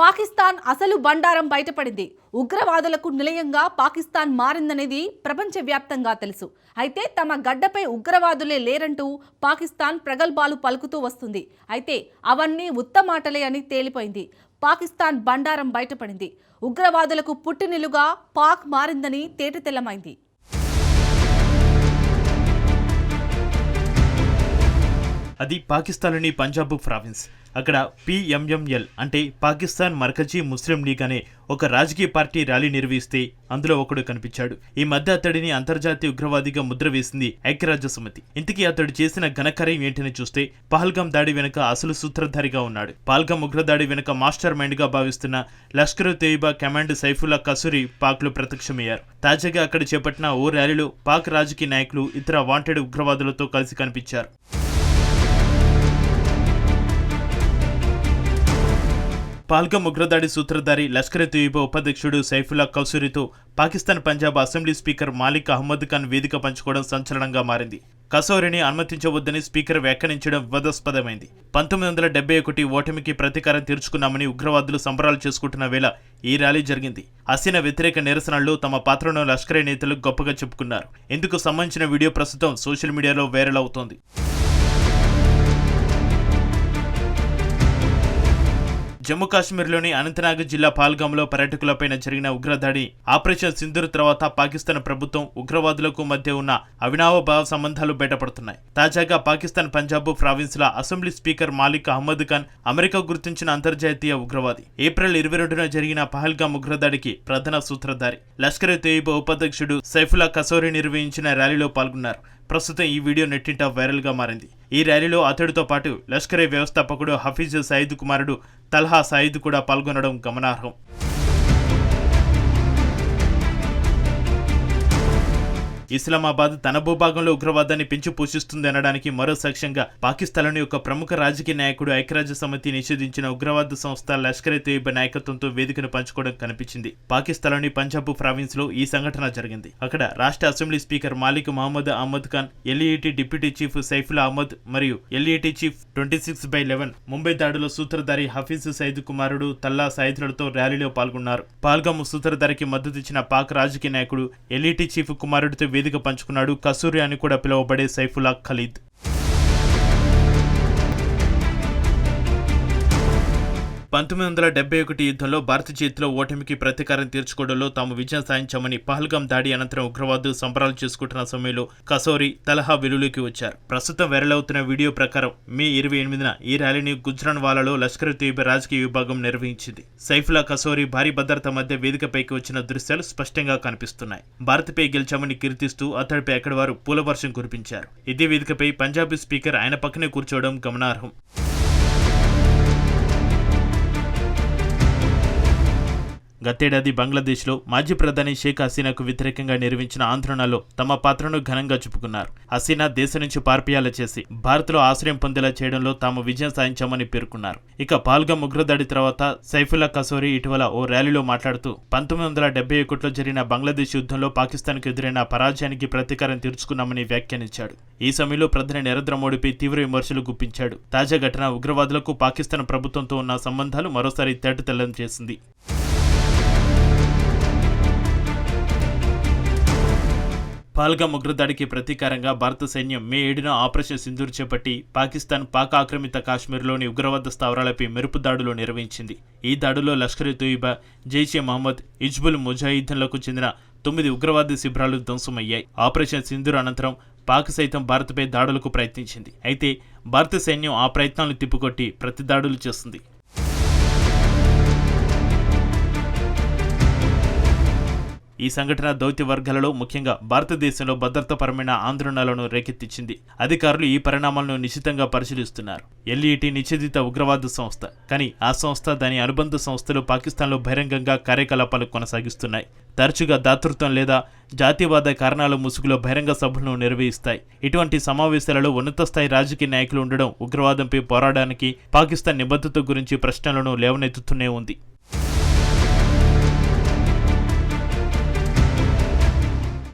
పాకిస్తాన్ అసలు బండారం బయటపడింది. ఉగ్రవాదులకు నిలయంగా పాకిస్తాన్ మారిందనేది ప్రపంచవ్యాప్తంగా తెలుసు. అయితే తమ గడ్డపై ఉగ్రవాదులే లేరంటూ పాకిస్తాన్ ప్రగల్భాలు పలుకుతూ వస్తుంది. అయితే అవన్నీ ఉత్తమాటలే అని తేలిపోయింది. పాకిస్తాన్ బండారం బయటపడింది. ఉగ్రవాదులకు పుట్టినిలుగా పాక్ మారిందని తేటతెల్లమైంది. అది పాకిస్తాన్లోని పంజాబ్ ప్రావిన్స్. అక్కడ PMML అంటే పాకిస్తాన్ మర్కజీ ముస్లిం లీగ్ అనే ఒక రాజకీయ పార్టీ ర్యాలీ నిర్వహిస్తే అందులో ఒకడు కనిపించాడు. ఈ మధ్య అతడిని అంతర్జాతీయ ఉగ్రవాదిగా ముద్ర వేసింది ఐక్యరాజ్య సమితి. ఇంతకీ అతడు చేసిన ఘనకార్యం ఏంటని చూస్తే పహల్గాం దాడి వెనుక అసలు సూత్రధారిగా ఉన్నాడు. పహల్గాం ఉగ్రదాడి వెనుక మాస్టర్ మైండ్ గా భావిస్తున్న లష్కర్-ఇ-తోయిబా కమాండర్ సైఫుల్లా కసూరి పాక్ లో ప్రత్యక్షమయ్యారు. తాజాగా అక్కడ చేపట్టిన ఓ ర్యాలీలో పాక్ రాజకీయ నాయకులు ఇతర వాంటెడ్ ఉగ్రవాదులతో కలిసి కనిపించారు. పహల్గాం ఉగ్రదాడి సూత్రధారి లష్కర్-ఇ-తోయిబా ఉపాధ్యక్షుడు సైఫుల్లా కసూరితో పాకిస్తాన్ పంజాబ్ అసెంబ్లీ స్పీకర్ మాలిక్ అహ్మద్ ఖాన్ వేదిక పంచుకోవడం సంచలనంగా మారింది. కసౌరిని అనుమతించవద్దని స్పీకర్ వ్యాఖ్యానించడం వివాదాస్పదమైంది. 1971 ఓటమికి ప్రతీకారం తీర్చుకున్నామని ఉగ్రవాదులు సంబరాలు చేసుకుంటున్న వేళ ఈ ర్యాలీ జరిగింది. హసీనా వ్యతిరేక నిరసనల్లో తమ పాత్రను లష్కర్ నేతలు గొప్పగా చెప్పుకున్నారు. ఇందుకు సంబంధించిన వీడియో ప్రస్తుతం సోషల్ మీడియాలో వైరల్ అవుతోంది. జమ్మూ కాశ్మీర్లోని అనంతనాగ్ జిల్లా పహల్గాంలో పర్యాటకులపై జరిగిన ఉగ్రదాడి ఆపరేషన్ సింధూర్ తర్వాత పాకిస్తాన్ ప్రభుత్వం ఉగ్రవాదులకు మధ్య ఉన్న అవినావభావ సంబంధాలు బయటపడుతున్నాయి. తాజాగా పాకిస్తాన్ పంజాబ్ ప్రావిన్స్ ల assembly speaker Malik Ahmad Khan America గుర్తించిన అంతర్జాతీయ ఉగ్రవాది. ఏప్రిల్ 22న జరిగిన పహల్గాం ఉగ్రదాడికి ప్రధాన సూత్రధారి లష్కర్-ఇ-తోయిబా ఉపాధ్యక్షుడు సైఫుల్లా కసౌరి నిర్వహించిన ర్యాలీలో పాల్గొన్నారు. ప్రస్తుతం ఈ వీడియో నెట్టింట వైరల్ గా మారింది. ఈ ర్యాలీలో అతడితో పాటు లష్కరే వ్యవస్థాపకుడు హఫీజ్ సయీద్ కుమారుడు తల్హా సయీద్ కూడా పాల్గొనడం గమనార్హం. ఇస్లామాబాద్ తన భూభాగంలో ఉగ్రవాదాన్ని పెంచి పోషిస్తుంది అనడానికి మరో సాక్ష్యంగా పాకిస్తాన్లోని ఒక ప్రముఖ రాజకీయ నాయకుడు ఐక్యరాజ్య సమితి నిషేధించిన ఉగ్రవాద సంస్థ లష్కర్-ఇ-తోయిబా నాయకత్వంతో వేదికను పంచుకోవడం కనిపించింది. పాకిస్తాన్లోని పంజాబ్ ప్రావిన్స్ లో ఈ సంఘటన జరిగింది. అక్కడ రాష్ట్ర assembly speaker Malik Mohammad Ahmad Khan, LET deputy chief Saifullah Ahmad మరియు LET చీఫ్ 26/11 ముంబై దాడిలో సూత్రధారి హఫీజ్ సయీద్ కుమారుడు తల్లా సయీద్లతో ర్యాలీలో పాల్గొన్నారు. పహల్గాం సూత్రధారికి మద్దతిచ్చిన పాక్ రాజకీయ నాయకుడు LET చీఫ్ కుమారుడితో వేదిక పంచుకున్నాడు కసూరి అని కూడా పిలువబడే సైఫుల్లా ఖలీద్. 1971 యుద్ధంలో భారత చేతిలో ఓటమికి ప్రతీకారం తీర్చుకోవడంలో తాము విజయం సాధించామని పహల్గాం దాడి అనంతరం ఉగ్రవాదులు సంబరాలు చేసుకుంటున్న సమయంలో కసౌరి తలహా వెలుగులోకి వచ్చారు. ప్రస్తుతం వైరల్ అవుతున్న వీడియో ప్రకారం మే 28న ఈ ర్యాలీని గుజ్రాన్వాలాలో లష్కర్-ఇ-తోయిబా రాజకీయ విభాగం నిర్వహించింది. సైఫుల్లా కసౌరి భారీ భద్రత మధ్య వేదికపైకి వచ్చిన దృశ్యాలు స్పష్టంగా కనిపిస్తున్నాయి. భారత్పై గెలిచామని కీర్తిస్తూ అతడిపై అక్కడి వారు పూలవర్షం కురిపించారు. ఇదే వేదికపై పంజాబీ స్పీకర్ ఆయన పక్కనే కూర్చోవడం గమనార్హం. గతేడాది బంగ్లాదేశ్లో మాజీ ప్రధాని షేక్ హసీనాకు వ్యతిరేకంగా నిర్వహించిన ఆందోళనలో తమ పాత్రను ఘనంగా చెప్పుకున్నారు. హసీనా దేశం నుంచి పారిపోయేలా చేసి భారత్లో ఆశ్రయం పొందేలా చేయడంలో తాము విజయం సాధించామని పేర్కొన్నారు. ఇక పహల్గాం ఉగ్రదాడి తర్వాత సైఫుల్లా కసౌరి ఇటీవల ఓ ర్యాలీలో మాట్లాడుతూ 1971లో జరిగిన బంగ్లాదేశ్ యుద్ధంలో పాకిస్తాన్కు ఎదురైన పరాజయానికి ప్రతీకారం తీర్చుకున్నామని వ్యాఖ్యానించాడు. ఈ సమయంలో ప్రధాని నరేంద్ర మోడీపై తీవ్ర విమర్శలు గుప్పించాడు. తాజా ఘటన ఉగ్రవాదులకు పాకిస్తాన్ ప్రభుత్వంతో ఉన్న సంబంధాలు మరోసారి తేటతెల్లం చేసింది. పహల్గాం ఉగ్రదాడికి ప్రతీకారంగా భారత సైన్యం మే 7న ఆపరేషన్ సింధూర్ చేపట్టి పాక్ ఆక్రమిత కాశ్మీర్లోని ఉగ్రవాద స్థావరాలపై మెరుపు దాడులు నిర్వహించింది. ఈ దాడుల్లో లష్కర్-ఇ-తోయిబా, జైషే మహమ్మద్, హిజ్బుల్ ముజాహిద్దీన్లకు చెందిన 9 ఉగ్రవాద శిబిరాలు ధ్వంసమయ్యాయి. ఆపరేషన్ సింధూర్ అనంతరం పాక్ సైతం భారత్పై దాడులకు ప్రయత్నించింది. అయితే భారత సైన్యం ఆ ప్రయత్నాలను తిప్పికొట్టి ప్రతి దాడులు చేస్తుంది. ఈ సంఘటన దౌత్య వర్గాలలో ముఖ్యంగా భారతదేశంలో భద్రతాపరమైన ఆందోళనలను రేకెత్తించింది. అధికారులు ఈ పరిణామాలను నిశితంగా పరిశీలిస్తున్నారు. LET నిషేధిత ఉగ్రవాద సంస్థ, కానీ ఆ సంస్థ దాని అనుబంధ సంస్థలు పాకిస్తాన్లో బహిరంగంగా కార్యకలాపాలు కొనసాగిస్తున్నాయి. తరచుగా దాతృత్వం లేదా జాతీయవాద కారణాల ముసుగులో బహిరంగ సభలను నిర్వహిస్తాయి. ఇటువంటి సమావేశాలలో ఉన్నత స్థాయి రాజకీయ నాయకులు ఉండడం ఉగ్రవాదంపై పోరాడడానికి పాకిస్తాన్ నిబద్ధత గురించి ప్రశ్నలను లేవనెత్తుతూనే ఉంది.